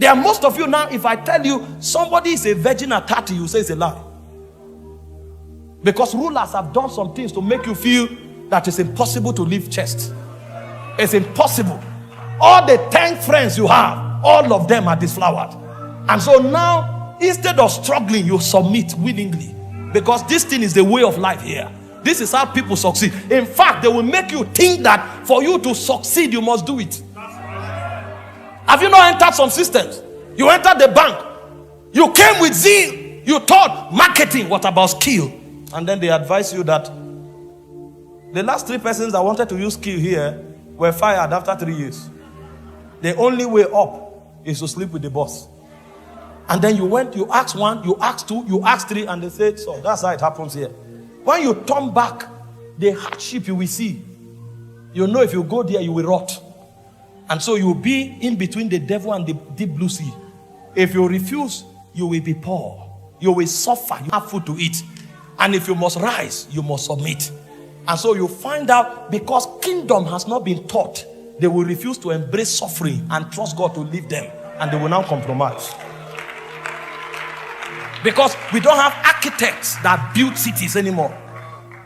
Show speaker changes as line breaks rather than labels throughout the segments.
There are most of you now, if I tell you somebody is a virgin at 30, you say it's a lie. Because rulers have done some things to make you feel that it's impossible to live chaste. It's impossible. All the 10 friends you have, all of them are disflowered. And so now, instead of struggling, you submit willingly. Because this thing is the way of life here. This is how people succeed. In fact, they will make you think that for you to succeed, you must do it. Have you not entered some systems? You entered the bank. You came with zeal. You thought marketing, what about skill? And then they advise you that the last 3 persons that wanted to use skill here were fired after 3 years. The only way up is to sleep with the boss. And then you went, you asked 1, you asked 2, you asked 3, and they said, so that's how it happens here. When you turn back, the hardship you will see, you know if you go there, you will rot. And so you will be in between the devil and the deep blue sea. If you refuse, you will be poor. You will suffer. You have food to eat. And if you must rise, you must submit. And so you find out, because kingdom has not been taught, they will refuse to embrace suffering and trust God to lead them. And they will now compromise. Because we don't have architects that build cities anymore.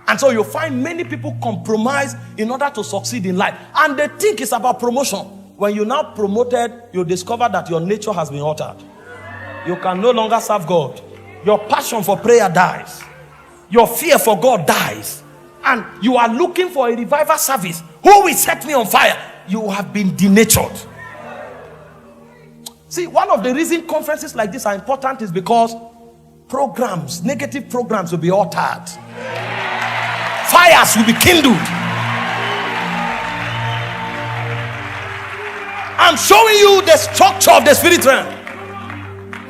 And so you find many people compromise in order to succeed in life. And they think it's about promotion. When you're now promoted, you discover that your nature has been altered. You can no longer serve God. Your passion for prayer dies. Your fear for God dies. And you are looking for a revival service. Who will set me on fire? You have been denatured. See, one of the reasons conferences like this are important is because programs, negative programs will be altered. Fires will be kindled. I'm showing you the structure of the spirit realm.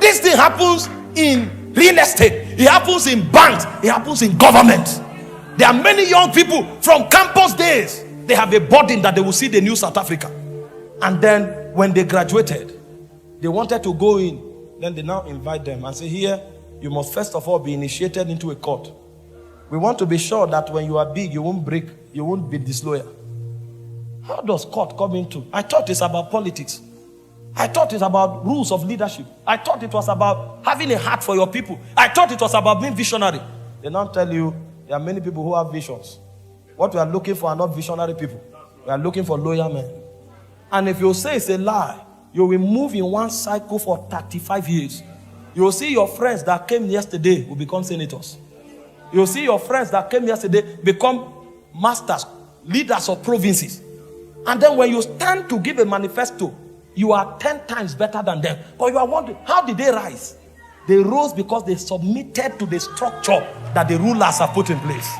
This thing happens in real estate. It happens in banks. It happens in government. There are many young people from campus days. They have a burden that they will see the new South Africa. And then when they graduated, they wanted to go in. Then they now invite them and say, here, you must first of all be initiated into a court. We want to be sure that when you are big, you won't break, you won't be disloyal. How does court come into? I thought it's about politics. I thought it's about rules of leadership. I thought it was about having a heart for your people. I thought it was about being visionary. They now tell you there are many people who have visions. What we are looking for are not visionary people. We are looking for loyal men. And if you say it's a lie, you will move in one cycle for 35 years. You will see your friends that came yesterday will become senators. You will see your friends that came yesterday become masters, leaders of provinces. And then when you stand to give a manifesto, you are 10 times better than them. But you are wondering, how did they rise? They rose because they submitted to the structure that the rulers have put in place.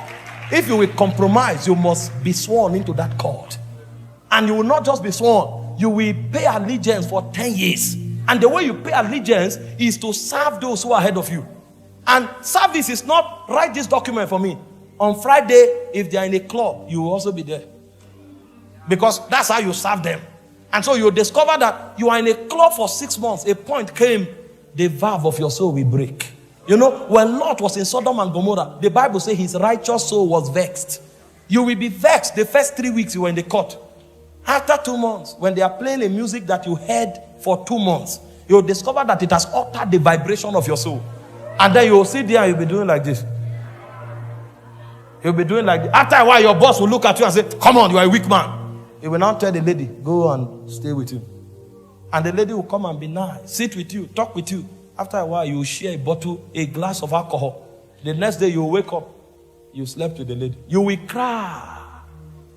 If you will compromise, you must be sworn into that court. And you will not just be sworn, you will pay allegiance for 10 years. And the way you pay allegiance is to serve those who are ahead of you. And service is not, write this document for me. On Friday, if they are in a club, you will also be there. Because that's how you serve them. And so you discover that you are in a club for 6 months. A point came, the valve of your soul will break. You know, when Lot was in Sodom and Gomorrah, the Bible says his righteous soul was vexed. You will be vexed the first 3 weeks you were in the court. After 2 months, when they are playing a music that you heard for 2 months, you'll discover that it has altered the vibration of your soul. And then you'll sit there and you'll be doing like this. You'll be doing like this. After a while, your boss will look at you and say, come on, you are a weak man. He will now tell the lady, go and stay with you. And the lady will come and be nice, sit with you, talk with you. After a while, you will share a bottle, a glass of alcohol. The next day, you will wake up. You slept with the lady. You will cry.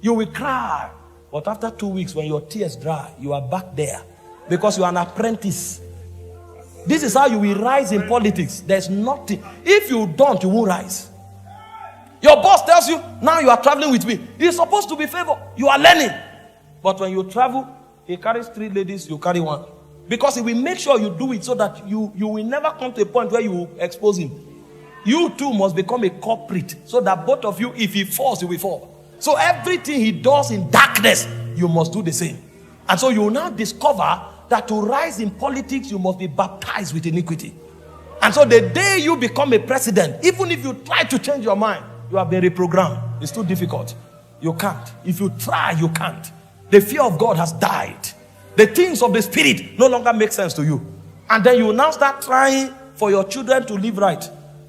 You will cry. But after 2 weeks, when your tears dry, you are back there. Because you are an apprentice. This is how you will rise in politics. There's nothing. If you don't, you won't rise. Your boss tells you, now you are traveling with me. It's supposed to be favor. You are learning. But when you travel, he carries 3 ladies, you carry 1. Because he will make sure you do it so that you will never come to a point where you will expose him. You too must become a culprit so that both of you, if he falls, you will fall. So everything he does in darkness, you must do the same. And so you will now discover that to rise in politics, you must be baptized with iniquity. And so the day you become a president, even if you try to change your mind, you have been reprogrammed. It's too difficult. You can't. If you try, you can't. The fear of God has died. The things of the spirit no longer make sense to you. And then you will now start trying for your children to live right.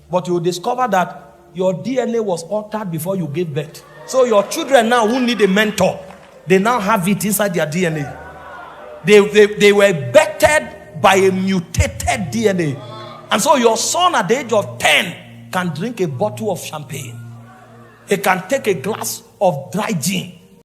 But you will discover that your DNA was altered before you gave birth. So your children now who need a mentor, they now have it inside their DNA. They were bettered by a mutated DNA. And so your son at the age of 10 can drink a bottle of champagne. He can take a glass of dry gin.